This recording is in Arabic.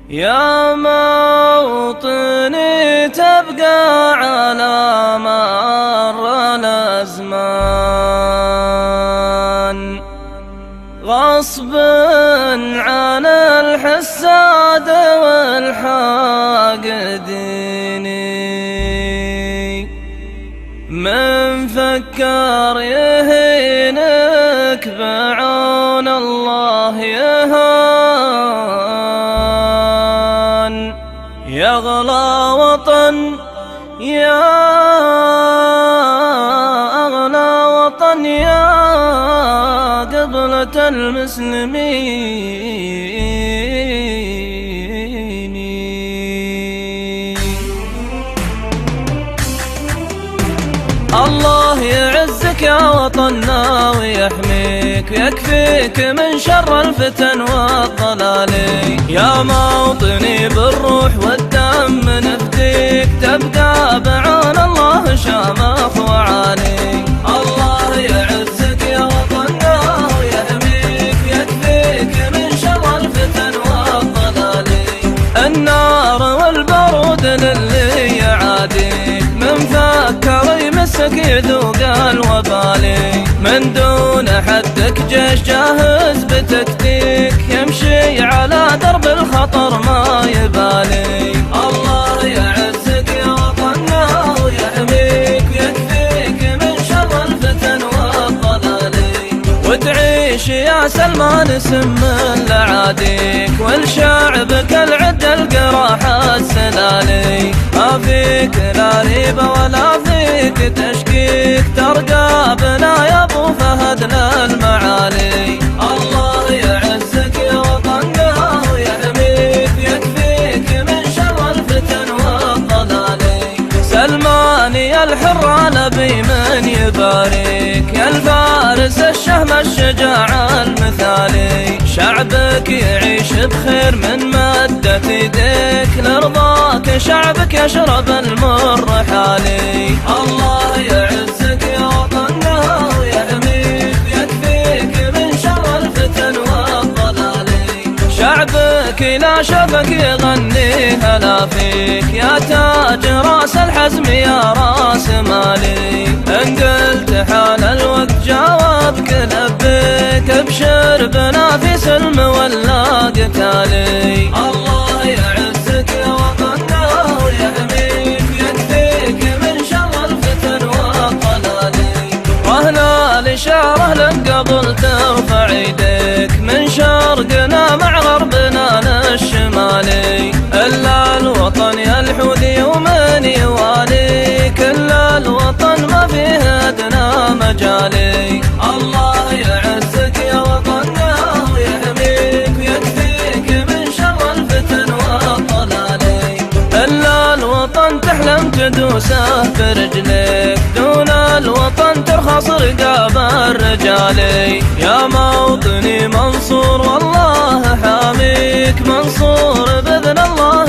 يا موطني تبقى على مر الأزمان، غصب عن الحساد والحاقدين. من فكر يهينك بعون الله يهان. يغلى وطن يا أغلى وطن يا قبلة المسلمين. الله يعزك يا وطننا ويحميك ويكفيك من شر الفتن والضلال. يا موطني بالروح والدم نفديك، تبقى بعون الله شامخ وعالي. الله يعزك يا وطننا ويحميك ويكفيك من شر الفتن والضلال. النار والبرود للي يعاديك، من فكر يمسك يذوق الوبالي. من دون حدك جيش جاهز بتكتيك، يمشي على درب الخطر ما يبالي. الله يعزك يا وطننا ويحميك ويكفيك من شر الفتن والضلال. وتعيش يا سلمان سم لعاديك، والشعبك العد القراح السلالي. ما فيك لا ريبة ولا فيك تشكيك، ترقى بنا يا ابو فهد للمعالي. الله يعزك يا وطننا ويحميك ويكفيك من شر الفتن والضلال. سلماني يا الحر نبي من يبارك، يا الفارس الشهم الشجاع المثالي. شعبك يعيش بخير من مدة يديك، لرضاك شعبك يشرب المر حالي. الله يعزك يا وطننا ويحميك ويكفيك من شر الفتن والضلال. شعبك لا شبك يغني هلا فيك، يا تاج راس الحزم يا راس مالي. ان قلت حان الوقت جاوبك لبيك، ابشر بنا في سلم ولا قتالي. الله يعزك يا وطننا ويحميك ويكفيك من شر الفتن والضلال. واهنا لشاره لن قبل ترفع يديك، من شرقنا مع غربنا للشمالي. الا الوطن يا الحوذي ومن يوالي، كل الوطن ما فيه ادنى مجالي. الله يعزك يا وطننا ويحميك ويكفيك من شر الفتن والضلال. الا الوطن تحلم تدوسه برجليك، دون الوطن ترخص رقاب الرجال. يا موطني منصور والله حاميك، منصور باذن الله